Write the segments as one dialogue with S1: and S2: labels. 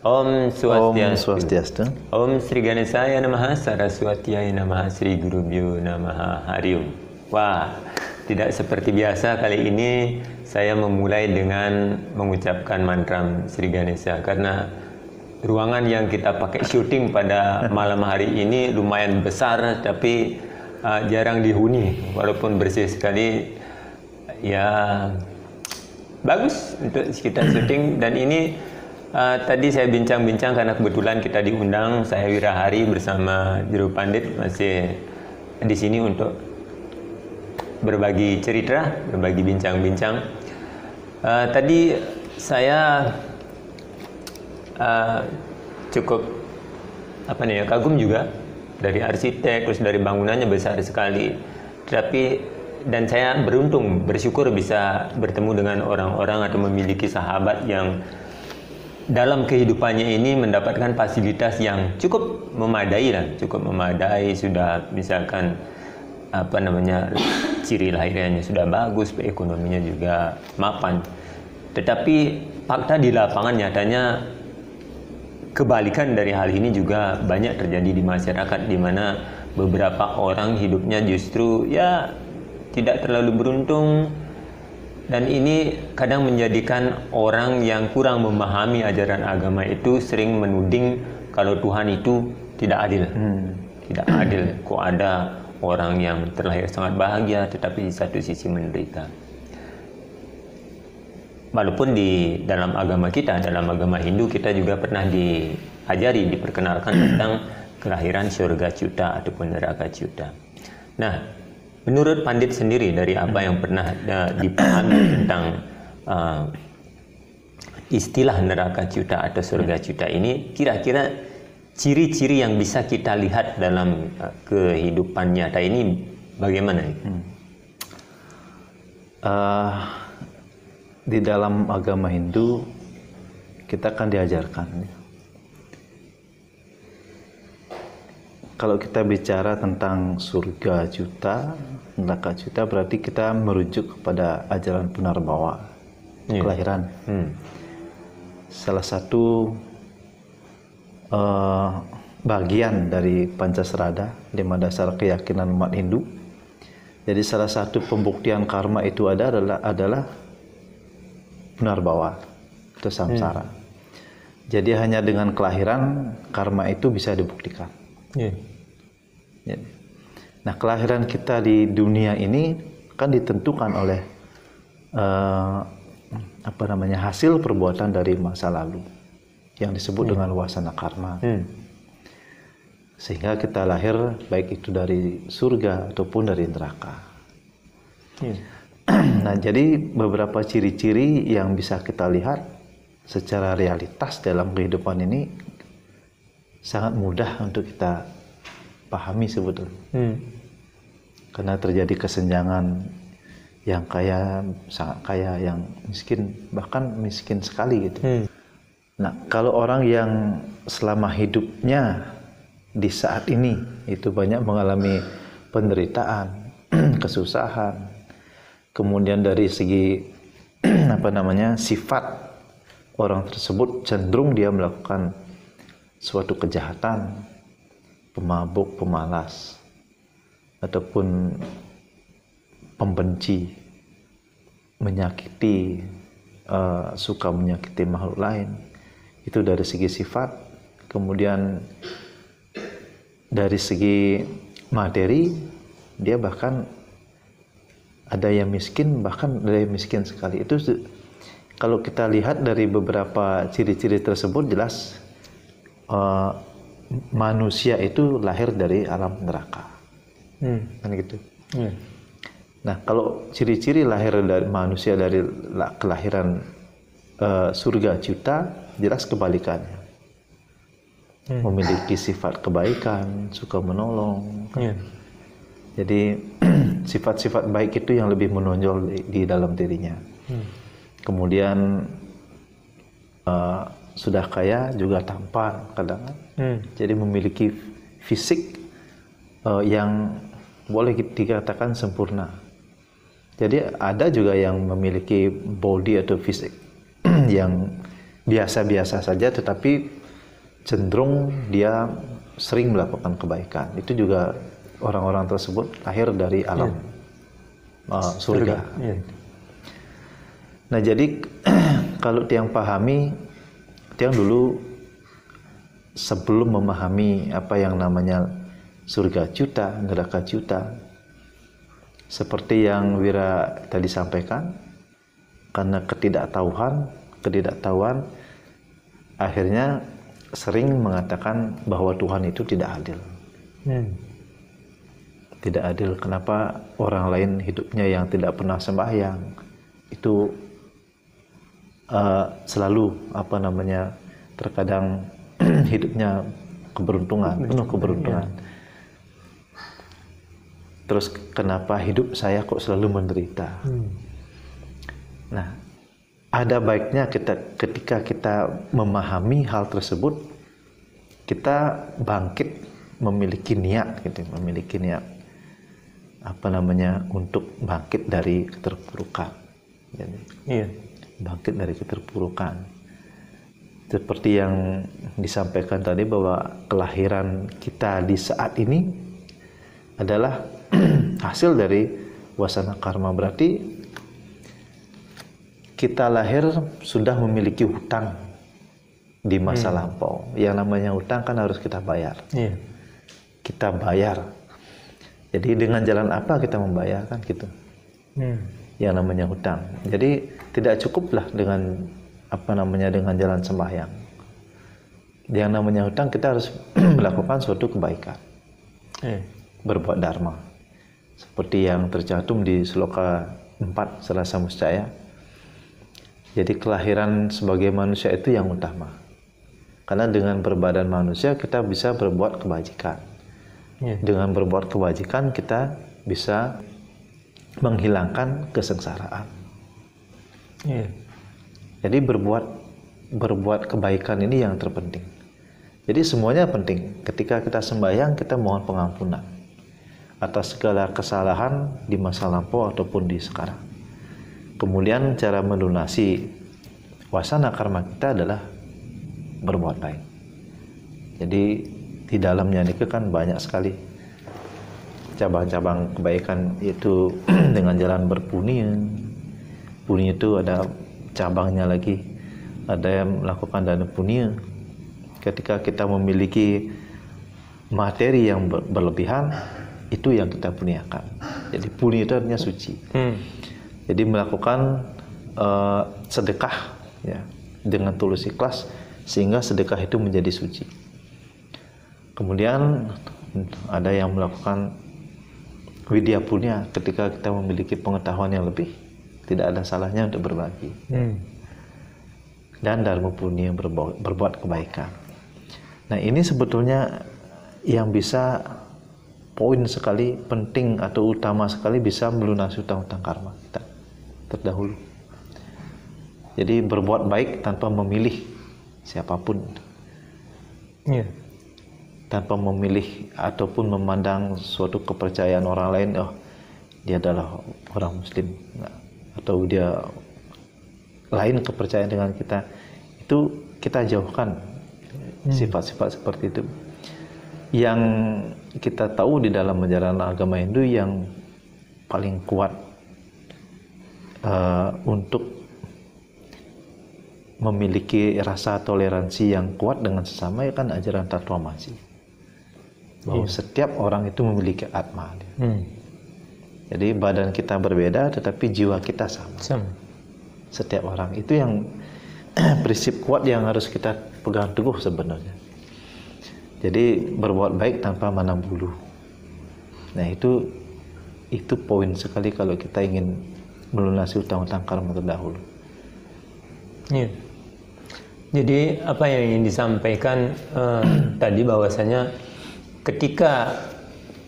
S1: Om
S2: Om
S1: Swastiastu.
S2: Swastiastu.
S1: Om Sri Ganesaya Namaha, Saraswatiyai Namaha, Sri Gurubhyo Namaha, Hari Om. Wah, tidak seperti biasa kali ini saya memulai dengan mengucapkan mantra Sri Ganesha karena ruangan yang kita pakai syuting pada malam hari ini lumayan besar tapi jarang dihuni, walaupun bersih sekali. Ya, bagus untuk kita syuting. Dan ini tadi saya bincang-bincang karena kebetulan kita diundang, saya Wirahari bersama Juru Pandit masih di sini untuk berbagi cerita, berbagi bincang-bincang. Tadi saya cukup kagum juga dari arsitek, terus dari bangunannya besar sekali. Dan saya bersyukur bisa bertemu dengan orang-orang atau memiliki sahabat yang dalam kehidupannya ini mendapatkan fasilitas yang cukup memadai sudah misalkan ciri lahiriahnya sudah bagus, ekonominya juga mapan. Tetapi fakta di lapangan nyatanya kebalikan dari hal ini juga banyak terjadi di masyarakat, di mana beberapa orang hidupnya justru tidak terlalu beruntung, dan ini kadang menjadikan orang yang kurang memahami ajaran agama itu sering menuding kalau Tuhan itu tidak adil. Tidak adil, kok ada orang yang terlahir sangat bahagia tetapi di satu sisi menderita. Walaupun di dalam agama kita, dalam agama Hindu, kita juga pernah diperkenalkan tentang kelahiran surga cuta ataupun neraka cuta. Nah, menurut Pandit sendiri, dari apa yang pernah dipahami tentang istilah neraka cuta atau surga cuta ini, kira-kira ciri-ciri yang bisa kita lihat dalam kehidupan nyata ini bagaimana?
S2: Di dalam agama Hindu kita kan diajarkan, kalau kita bicara tentang surga cuta, neraka cuta, berarti kita merujuk kepada ajaran Punarbawa, kelahiran. Salah satu bagian dari Pancasrada, 5 dasar keyakinan umat Hindu. Jadi salah satu pembuktian karma itu adalah Punarbawa atau samsara. Jadi hanya dengan kelahiran karma itu bisa dibuktikan. Nah, kelahiran kita di dunia ini kan ditentukan oleh hasil perbuatan dari masa lalu yang disebut dengan wasana karma. Sehingga kita lahir baik itu dari surga ataupun dari neraka. Nah, jadi beberapa ciri-ciri yang bisa kita lihat secara realitas dalam kehidupan ini sangat mudah untuk kita pahami sebetulnya. Karena terjadi kesenjangan yang kaya, sangat kaya, yang miskin, bahkan miskin sekali gitu. Nah, kalau orang yang selama hidupnya di saat ini itu banyak mengalami penderitaan, kesusahan, kemudian dari segi sifat orang tersebut cenderung dia melakukan suatu kejahatan, pemabuk, pemalas, ataupun pembenci, menyakiti, suka menyakiti makhluk lain. Itu dari segi sifat. Kemudian dari segi materi, dia bahkan ada yang miskin, bahkan ada yang miskin sekali. Itu kalau kita lihat dari beberapa ciri-ciri tersebut, jelas manusia itu lahir dari alam neraka. Kan gitu. Nah, kalau ciri-ciri lahir dari manusia dari kelahiran surga cuta, jelas kebalikannya. Memiliki sifat kebaikan, suka menolong. Jadi sifat-sifat baik itu yang lebih menonjol di dalam dirinya. Kemudian sudah kaya juga tampan kadang. Jadi memiliki fisik yang boleh dikatakan sempurna. Jadi ada juga yang memiliki body atau fisik yang biasa-biasa saja, tetapi cenderung dia sering melakukan kebaikan. Itu juga orang-orang tersebut lahir dari alam surga.
S1: Ya.
S2: Nah, jadi kalau tiang pahami, tiang dulu sebelum memahami apa yang namanya surga juta, neraka juta, seperti yang Wira tadi sampaikan, karena ketidaktahuan, akhirnya sering mengatakan bahwa Tuhan itu tidak adil. Tidak adil, kenapa orang lain hidupnya yang tidak pernah sembahyang itu selalu terkadang hidupnya penuh keberuntungan. Terus kenapa hidup saya kok selalu menderita? Nah, ada baiknya ketika kita memahami hal tersebut, kita bangkit memiliki niat untuk bangkit dari keterpurukan. Jadi, bangkit dari keterpurukan. Seperti yang disampaikan tadi bahwa kelahiran kita di saat ini adalah hasil dari wasana karma. Berarti kita lahir sudah memiliki hutang di masa lampau. Yang namanya hutang kan harus kita bayar. Kita bayar. Jadi dengan jalan apa kita membayar, kan gitu. Yang namanya hutang. Jadi tidak cukuplah dengan dengan jalan sembahyang. Yang namanya hutang, kita harus melakukan suatu kebaikan, berbuat dharma, seperti yang tercantum di sloka 4 Selasa Muscaya. Jadi kelahiran sebagai manusia itu yang utama, karena dengan berbadan manusia kita bisa berbuat kebajikan. Dengan berbuat kebajikan kita bisa menghilangkan kesengsaraan. Jadi berbuat kebaikan ini yang terpenting. Jadi semuanya penting. Ketika kita sembahyang, kita mohon pengampunan atas segala kesalahan di masa lampau ataupun di sekarang. Kemudian cara melunasi wasana karma kita adalah berbuat baik. Jadi di dalamnya ini kan banyak sekali cabang-cabang kebaikan, itu dengan jalan berpunia. Punia itu ada cabangnya lagi, ada yang melakukan dana punia. Ketika kita memiliki materi yang berlebihan, itu yang kita puniakan. Jadi punia itu artinya suci. Jadi melakukan sedekah ya, dengan tulus ikhlas, sehingga sedekah itu menjadi suci. Kemudian ada yang melakukan widya punya, ketika kita memiliki pengetahuan yang lebih, tidak ada salahnya untuk berbagi. Dan dharma punya, berbuat kebaikan. Nah, ini sebetulnya yang bisa poin sekali, penting atau utama sekali, bisa melunasi utang-utang karma kita terdahulu. Jadi berbuat baik tanpa memilih siapapun, tanpa memilih ataupun memandang suatu kepercayaan orang lain, oh dia adalah orang muslim, atau dia lain kepercayaan dengan kita, itu kita jauhkan sifat-sifat seperti itu. Yang kita tahu di dalam ajaran agama Hindu yang paling kuat untuk memiliki rasa toleransi yang kuat dengan sesama, ya kan ajaran Tatwamasi, bahwa setiap orang itu memiliki atma. Jadi badan kita berbeda, tetapi jiwa kita sama. Setiap orang itu yang prinsip kuat yang harus kita pegang teguh sebenarnya. Jadi berbuat baik tanpa mandang bulu. Nah, itu poin sekali kalau kita ingin melunasi utang-utang karma terdahulu.
S1: Jadi apa yang ingin disampaikan tadi, bahwasanya ketika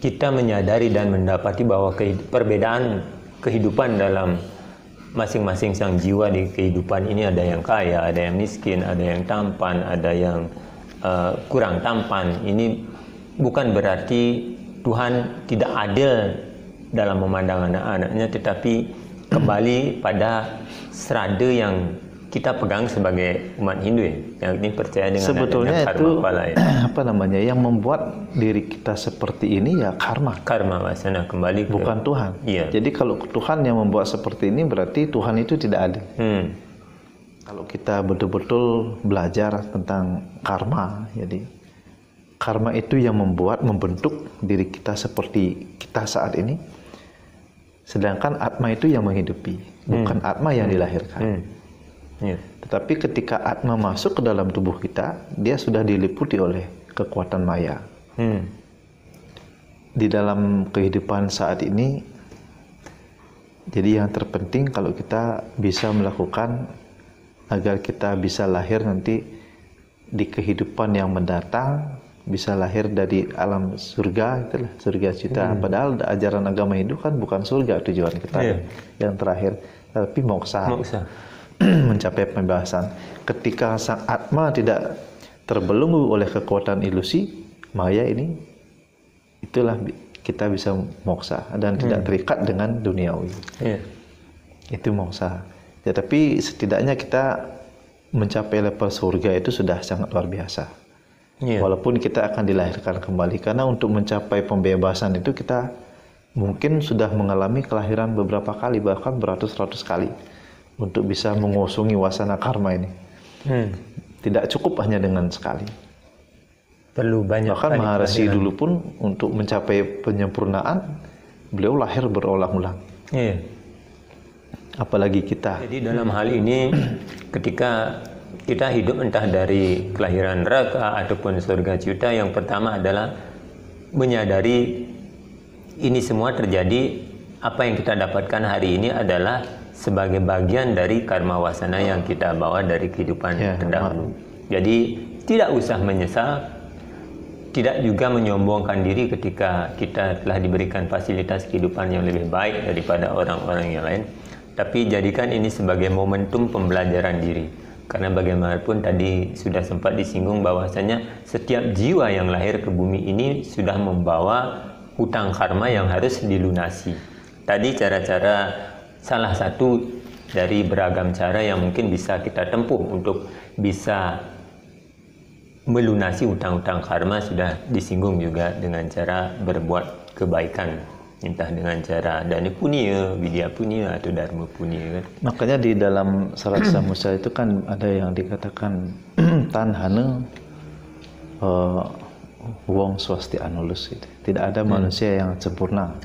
S1: kita menyadari dan mendapati bahwa perbedaan kehidupan dalam masing-masing sang jiwa di kehidupan ini, ada yang kaya, ada yang miskin, ada yang tampan, ada yang kurang tampan. Ini bukan berarti Tuhan tidak adil dalam memandang anak-anaknya, tetapi kembali pada serada yang kita pegang sebagai umat Hindu ya, yang ini percaya dengan
S2: sebetulnya
S1: adanya
S2: itu
S1: karma pala ya.
S2: apa namanya, yang membuat diri kita seperti ini ya karma,
S1: Karma wasana kembali ke
S2: bukan Tuhan.
S1: Iya.
S2: Jadi kalau Tuhan yang membuat seperti ini, berarti Tuhan itu tidak ada. Kalau kita betul-betul belajar tentang karma, jadi karma itu yang membentuk diri kita seperti kita saat ini. Sedangkan atma itu yang menghidupi, bukan atma yang dilahirkan.
S1: Iya.
S2: Tetapi ketika atma masuk ke dalam tubuh kita, dia sudah diliputi oleh kekuatan maya. Di dalam kehidupan saat ini, jadi yang terpenting kalau kita bisa melakukan agar kita bisa lahir nanti di kehidupan yang mendatang, bisa lahir dari alam surga, itulah surga cita. Padahal ajaran agama Hindu kan bukan surga tujuan kita yang terakhir, tapi moksa. Mencapai pembebasan. Ketika sang atma tidak terbelenggu oleh kekuatan ilusi maya ini, itulah kita bisa moksa dan tidak terikat dengan duniawi. Itu moksa. Ya, tapi setidaknya kita mencapai level surga itu sudah sangat luar biasa. Walaupun kita akan dilahirkan kembali, karena untuk mencapai pembebasan itu kita mungkin sudah mengalami kelahiran beberapa kali, bahkan beratus-ratus kali, untuk bisa mengosongi wasana karma ini. Tidak cukup hanya dengan sekali.
S1: Perlu banyak.
S2: Bahkan Maharshi dulu pun untuk mencapai penyempurnaan, beliau lahir berulang-ulang. Apalagi kita.
S1: Jadi dalam hal ini, ketika kita hidup entah dari kelahiran neraka ataupun surga cita, yang pertama adalah menyadari ini semua terjadi, apa yang kita dapatkan hari ini adalah sebagai bagian dari karma wasana yang kita bawa dari kehidupan terdahulu. Jadi tidak usah menyesal, tidak juga menyombongkan diri ketika kita telah diberikan fasilitas kehidupan yang lebih baik daripada orang-orang yang lain. Tapi jadikan ini sebagai momentum pembelajaran diri. Karena bagaimanapun tadi sudah sempat disinggung bahwasanya setiap jiwa yang lahir ke bumi ini sudah membawa hutang karma yang harus dilunasi. Tadi cara-cara, salah satu dari beragam cara yang mungkin bisa kita tempuh untuk bisa melunasi hutang-hutang karma sudah disinggung juga dengan cara berbuat kebaikan, entah dengan cara dana punya, widya punya, atau dharma punya kan.
S2: Makanya di dalam Sarat Samusa itu kan ada yang dikatakan tanhana wong swasti anulus gitu. Tidak ada manusia yang sempurna.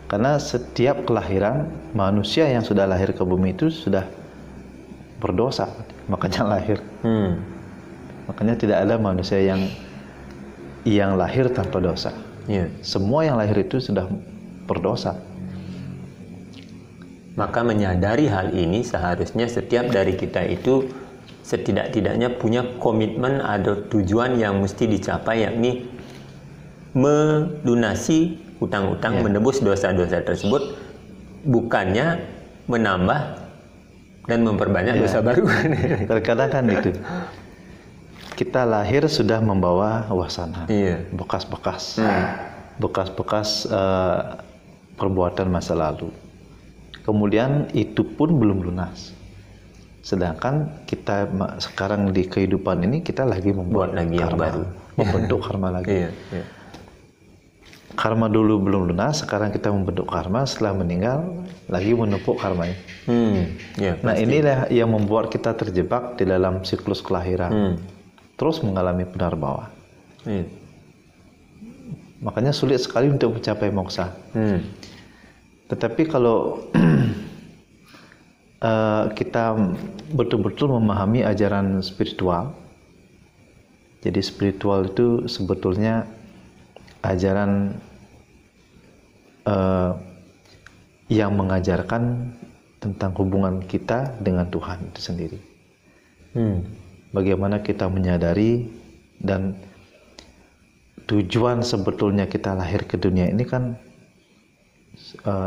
S2: Karena setiap kelahiran manusia yang sudah lahir ke bumi itu sudah berdosa, makanya lahir. Makanya tidak ada manusia yang lahir tanpa dosa. Semua yang lahir itu sudah berdosa.
S1: Maka menyadari hal ini, seharusnya setiap dari kita itu setidak-tidaknya punya komitmen atau tujuan yang mesti dicapai, yakni melunasi hutang-hutang, menebus dosa-dosa tersebut, bukannya menambah dan memperbanyak dosa baru.
S2: Terkadang kan itu, kita lahir sudah membawa wasana, bekas-bekas, bekas-bekas perbuatan masa lalu. Kemudian itu pun belum lunas. Sedangkan kita sekarang di kehidupan ini kita lagi membuat
S1: lagi yang baru,
S2: membentuk karma lagi. Karma dulu belum lunas, sekarang kita membentuk karma, setelah meninggal lagi menumpuk karma ini. Nah, inilah yang membuat kita terjebak di dalam siklus kelahiran, terus mengalami punarbawa. Makanya sulit sekali untuk mencapai moksa. Tetapi kalau kita betul-betul memahami ajaran spiritual, jadi spiritual itu sebetulnya ajaran yang mengajarkan tentang hubungan kita dengan Tuhan itu sendiri. Bagaimana kita menyadari dan tujuan sebetulnya kita lahir ke dunia ini kan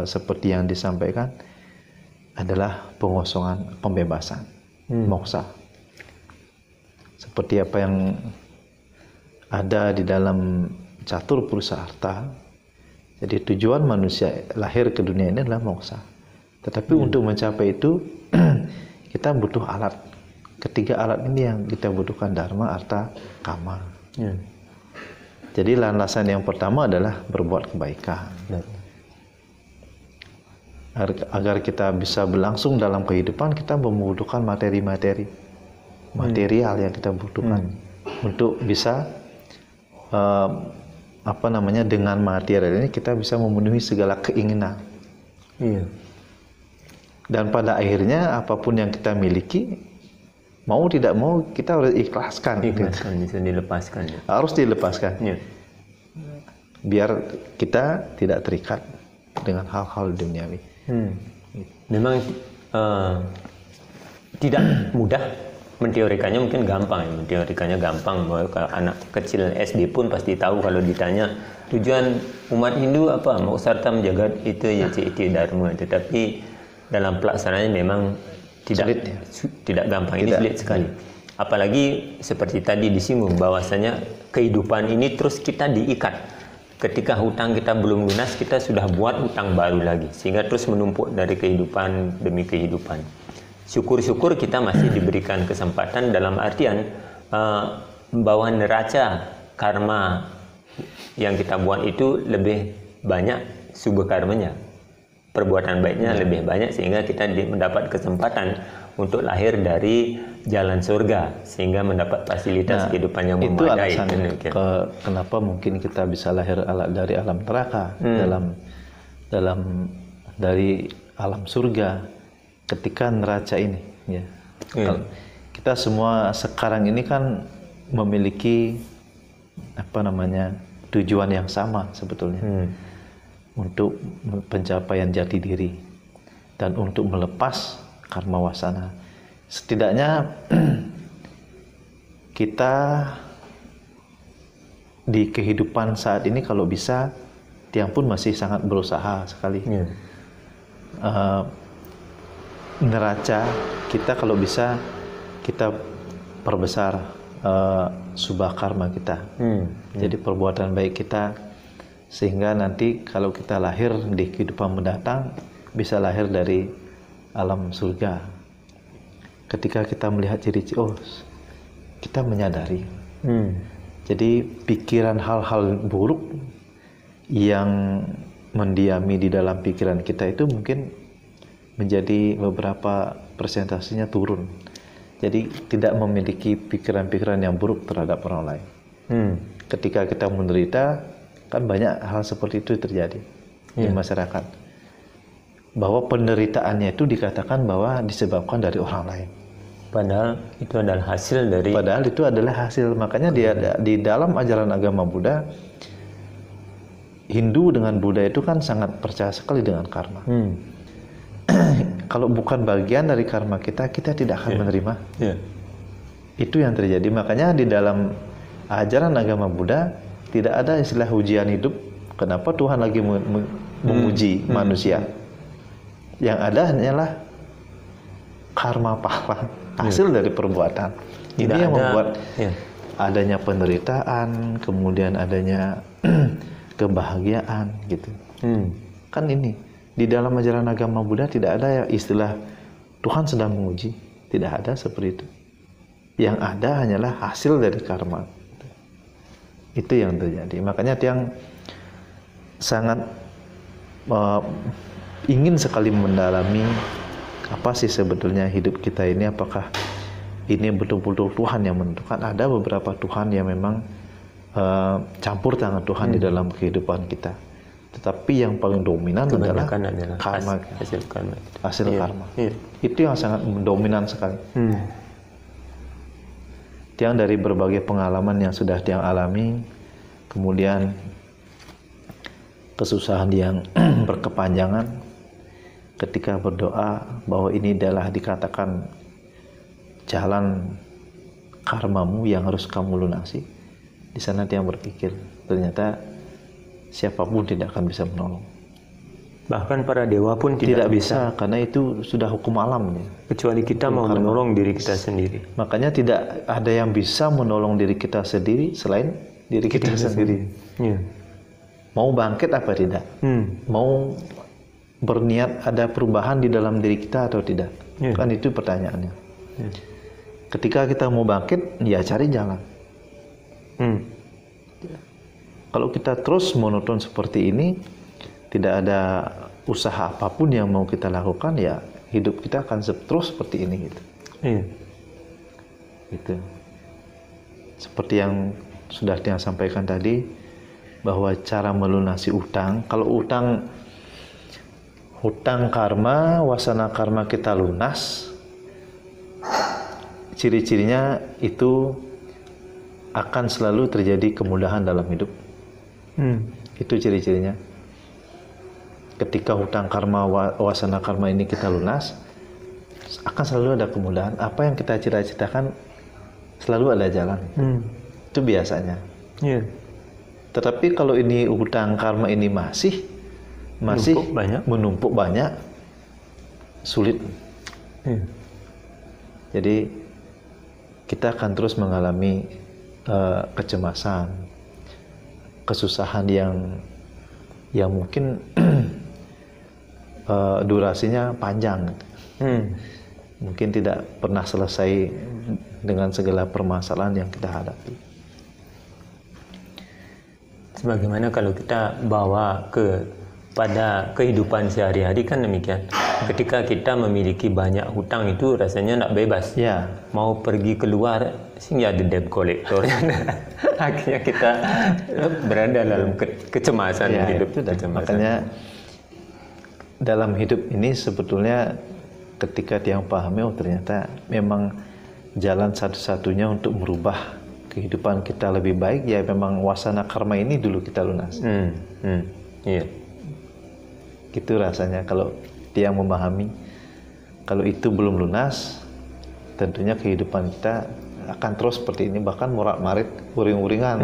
S2: seperti yang disampaikan adalah pengosongan, pembebasan, moksa. Seperti apa yang ada di dalam Catur Purusa Arta. Jadi tujuan manusia lahir ke dunia ini adalah moksa. Tetapi untuk mencapai itu kita butuh alat. Ketiga alat ini yang kita butuhkan, dharma, artha, kama. Jadi landasan yang pertama adalah berbuat kebaikan. Agar kita bisa berlangsung dalam kehidupan, kita membutuhkan material yang kita butuhkan untuk bisa dengan material ini kita bisa memenuhi segala keinginan. Dan pada akhirnya apapun yang kita miliki, mau tidak mau kita harus ikhlaskan.
S1: Bisa dilepaskan.
S2: Harus dilepaskan. Biar kita tidak terikat dengan hal-hal duniawi.
S1: Memang tidak mudah menteorikannya, mungkin gampang ya. Menteorikannya gampang, bahwa kalau anak kecil SD pun pasti tahu kalau ditanya tujuan umat Hindu apa, mau sarta menjaga itu ya itu dharma. Tetapi dalam pelaksanaannya memang tidak gampang, ini sulit sekali. Apalagi seperti tadi disinggung bahwasanya kehidupan ini terus kita diikat. Ketika hutang kita belum lunas, kita sudah buat hutang baru lagi, sehingga terus menumpuk dari kehidupan demi kehidupan. Syukur-syukur kita masih diberikan kesempatan, dalam artian bahwa neraca karma yang kita buat itu lebih banyak subah karmanya. Perbuatan baiknya lebih banyak, sehingga kita mendapat kesempatan untuk lahir dari jalan surga, sehingga mendapat fasilitas kehidupan yang memadai.
S2: Itu alasan kenapa mungkin kita bisa lahir dari alam neraka, dari alam surga ketika neraca ini. Kita semua sekarang ini kan memiliki tujuan yang sama sebetulnya. Untuk pencapaian jati diri dan untuk melepas karma wasana. Setidaknya kita di kehidupan saat ini kalau bisa, Tiang pun masih sangat berusaha sekali. Neraca kita kalau bisa kita perbesar subah karma kita. Jadi perbuatan baik kita, sehingga nanti kalau kita lahir di kehidupan mendatang bisa lahir dari alam surga. Ketika kita melihat ciri-ciri, kita menyadari. Jadi pikiran hal-hal buruk yang mendiami di dalam pikiran kita itu mungkin menjadi beberapa persentasenya turun. Jadi tidak memiliki pikiran-pikiran yang buruk terhadap orang lain. Ketika kita menderita, kan banyak hal seperti itu terjadi di masyarakat. Bahwa penderitaannya itu dikatakan bahwa disebabkan dari orang lain.
S1: Padahal itu adalah hasil dari...
S2: Makanya di dalam ajaran agama Buddha, Hindu dengan Buddha itu kan sangat percaya sekali dengan karma. Kalau bukan bagian dari karma kita tidak akan menerima. Itu yang terjadi. Makanya di dalam ajaran agama Buddha tidak ada istilah ujian hidup. Kenapa Tuhan lagi menguji manusia? Yang ada hanyalah karma pahala, hasil dari perbuatan. Ini yang membuat adanya penderitaan, kemudian adanya kebahagiaan gitu. Kan ini di dalam ajaran agama Buddha tidak ada istilah Tuhan sedang menguji, tidak ada seperti itu. Yang ada hanyalah hasil dari karma. Itu yang terjadi. Makanya Tiang sangat ingin sekali mendalami apa sih sebetulnya hidup kita ini. Apakah ini betul-betul Tuhan yang menentukan? Ada beberapa Tuhan yang memang campur tangan Tuhan di dalam kehidupan kita. Tetapi yang paling dominan adalah karma, hasil karma. Itu yang sangat dominan sekali. Tiang dari berbagai pengalaman yang sudah Tiang alami, kemudian kesusahan yang berkepanjangan, ketika berdoa bahwa ini adalah dikatakan jalan karmamu yang harus kamu lunasi, di sana Tiang berpikir ternyata siapapun tidak akan bisa menolong.
S1: Bahkan para dewa pun tidak bisa,
S2: karena itu sudah hukum alam.
S1: Kecuali kita mau menolong diri kita sendiri.
S2: Makanya tidak ada yang bisa menolong diri kita sendiri selain diri kita sendiri. Mau bangkit apa tidak? Mau berniat ada perubahan di dalam diri kita atau tidak? Kan itu pertanyaannya. Ketika kita mau bangkit, ya cari jalan. Kalau kita terus monoton seperti ini, tidak ada usaha apapun yang mau kita lakukan, ya hidup kita akan terus seperti ini gitu. Gitu. Seperti yang sudah dia sampaikan tadi, bahwa cara melunasi utang, kalau hutang karma, wasana karma kita lunas, ciri-cirinya itu akan selalu terjadi kemudahan dalam hidup. Itu ciri-cirinya. Ketika hutang karma, wasana karma ini kita lunas, akan selalu ada kemudahan. Apa yang kita cita-citakan selalu ada jalan. Itu biasanya. Tetapi kalau ini hutang karma ini masih menumpuk banyak, sulit. Jadi kita akan terus mengalami kecemasan, kesusahan yang mungkin durasinya panjang. Mungkin tidak pernah selesai dengan segala permasalahan yang kita hadapi.
S1: Sebagaimana kalau kita bawa pada kehidupan sehari-hari kan demikian. Ketika kita memiliki banyak hutang itu rasanya tidak bebas. Mau pergi keluar sehingga ada debt collector. Akhirnya kita berada dalam kecemasan hidup.
S2: Makanya dalam hidup ini sebetulnya ketika dia pahami, oh ternyata memang jalan satu-satunya untuk merubah kehidupan kita lebih baik, ya memang wasana karma ini dulu kita lunas. Gitu rasanya kalau dia memahami. Kalau itu belum lunas, tentunya kehidupan kita akan terus seperti ini, bahkan morat-marit, uring-uringan.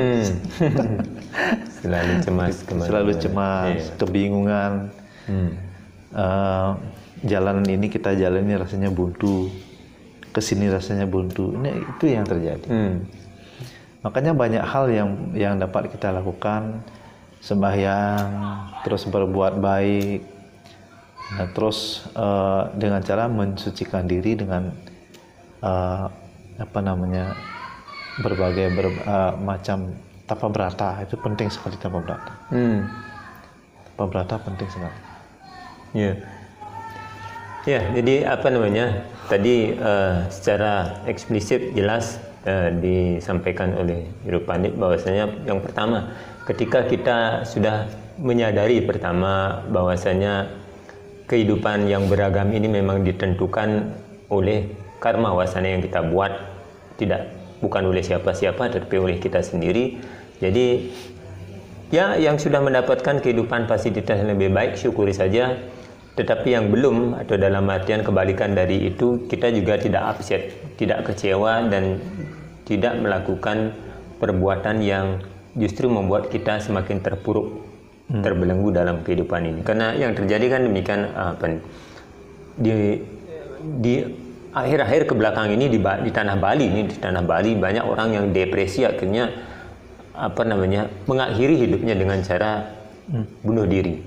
S2: Selalu cemas, kebingungan. Jalanan ini kita jalani rasanya buntu, kesini rasanya buntu. Ini itu yang terjadi. Makanya banyak hal yang dapat kita lakukan, sembahyang, terus berbuat baik, terus dengan cara mensucikan diri dengan berbagai macam tapa brata. Itu penting sekali, tapa brata. Tapa brata penting sekali.
S1: Jadi tadi secara eksplisit jelas disampaikan oleh Guru Pandit bahwasanya yang pertama, ketika kita sudah menyadari pertama bahwasanya kehidupan yang beragam ini memang ditentukan oleh karma wasana yang kita buat, bukan oleh siapa-siapa tetapi oleh kita sendiri. Jadi yang sudah mendapatkan kehidupan fasilitas yang lebih baik syukuri saja. Tetapi yang belum, atau dalam artian kebalikan dari itu, kita juga tidak upset, tidak kecewa, dan tidak melakukan perbuatan yang justru membuat kita semakin terpuruk, terbelenggu dalam kehidupan ini. Karena yang terjadi kan demikian, di akhir-akhir ke belakang ini di tanah Bali banyak orang yang depresi, akhirnya mengakhiri hidupnya dengan cara bunuh diri.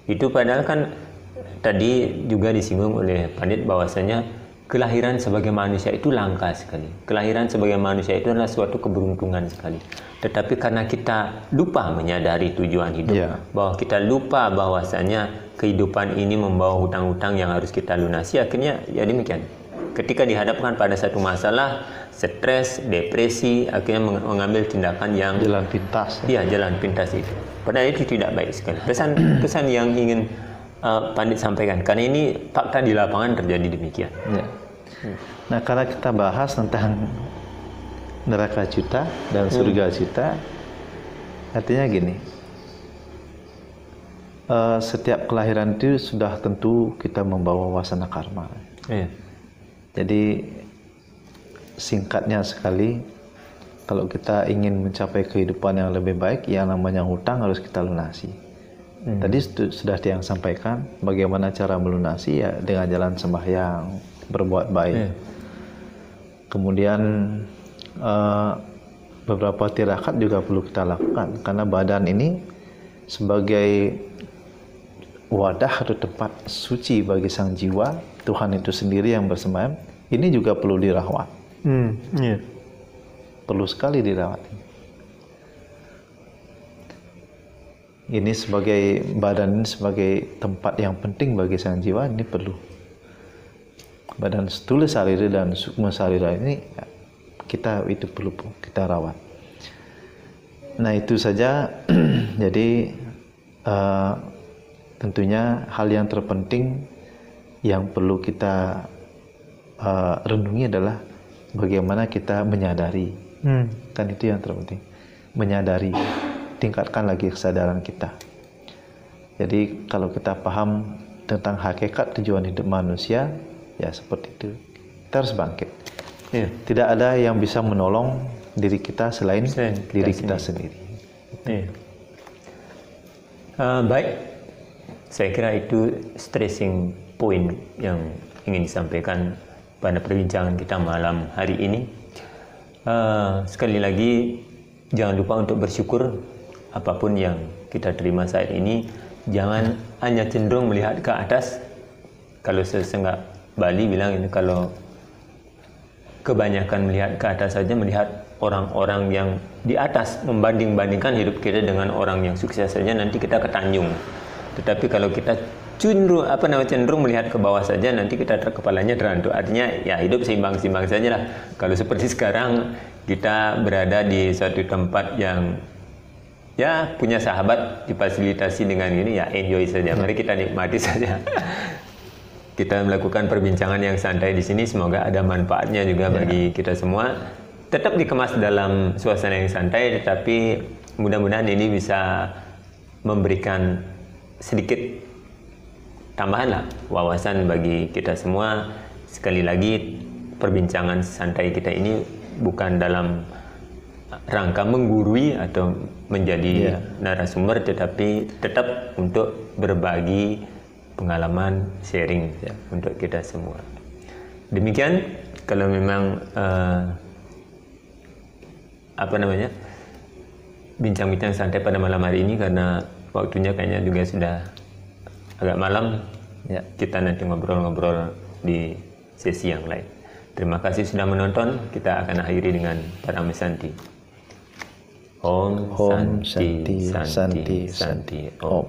S1: Itu padahal kan tadi juga disinggung oleh Pandit bahwasanya kelahiran sebagai manusia itu langka sekali. Kelahiran sebagai manusia itu adalah suatu keberuntungan sekali. Tetapi karena kita lupa menyadari tujuan hidup, bahwa kita lupa bahwasanya kehidupan ini membawa hutang-hutang yang harus kita lunasi, akhirnya ya demikian. Ketika dihadapkan pada satu masalah, stres, depresi, akhirnya mengambil tindakan yang
S2: jalan pintas.
S1: Jalan pintas itu. Padahal itu tidak baik sekali. Pesan yang ingin Pandit sampaikan, karena ini fakta di lapangan terjadi demikian.
S2: Nah, karena kita bahas tentang neraka cita dan surga cita, artinya gini, setiap kelahiran itu sudah tentu kita membawa wasana karma. Jadi singkatnya sekali, kalau kita ingin mencapai kehidupan yang lebih baik, yang namanya hutang harus kita lunasi. Tadi sudah yang sampaikan bagaimana cara melunasi, ya dengan jalan sembahyang, berbuat baik. Kemudian beberapa tirakat juga perlu kita lakukan, karena badan ini sebagai wadah atau tempat suci bagi sang jiwa, Tuhan itu sendiri yang bersemayam, ini juga perlu dirawat.
S1: Iya.
S2: Perlu sekali dirawat. Ini sebagai badan, ini sebagai tempat yang penting bagi sang jiwa, ini perlu. Badan stula sarira dan sukma sarira ini kita itu perlu kita rawat. Nah itu saja. Jadi tentunya hal yang terpenting yang perlu kita renungi adalah bagaimana kita menyadari. Kan itu yang terpenting, menyadari, tingkatkan lagi kesadaran kita. Jadi kalau kita paham tentang hakikat tujuan hidup manusia, ya seperti itu, kita harus bangkit.
S1: Iya.
S2: Tidak ada yang bisa menolong diri kita selain diri kita sendiri.
S1: Iya. Baik, saya kira itu stressing point yang ingin disampaikan pada perbincangan kita malam hari ini. Sekali lagi, jangan lupa untuk bersyukur apapun yang kita terima saat ini. Jangan hanya cenderung melihat ke atas. Kalau sesenggak Bali bilang ini, kalau kebanyakan melihat ke atas saja, melihat orang-orang yang di atas, membanding-bandingkan hidup kita dengan orang yang sukses saja, nanti kita ketanjung. Tetapi kalau kita cenderung melihat ke bawah saja, nanti kita kepalanya terantuk. Artinya ya hidup seimbang-seimbang saja lah. Kalau seperti sekarang kita berada di suatu tempat yang ya punya sahabat, difasilitasi dengan ini, ya enjoy saja. Mari kita nikmati saja. Kita melakukan perbincangan yang santai di sini, semoga ada manfaatnya juga bagi kita semua. Tetap dikemas dalam suasana yang santai, tetapi mudah-mudahan ini bisa memberikan sedikit tambahan lah wawasan bagi kita semua. Sekali lagi, perbincangan santai kita ini bukan dalam rangka menggurui atau menjadi narasumber, tetapi tetap untuk berbagi pengalaman, sharing untuk kita semua. Demikian, kalau memang bincang-bincang santai pada malam hari ini, karena waktunya kayaknya juga sudah agak malam, kita nanti ngobrol-ngobrol di sesi yang lain. Terima kasih sudah menonton. Kita akan akhiri dengan Paramasanti. Om Santi Santi Santi Om.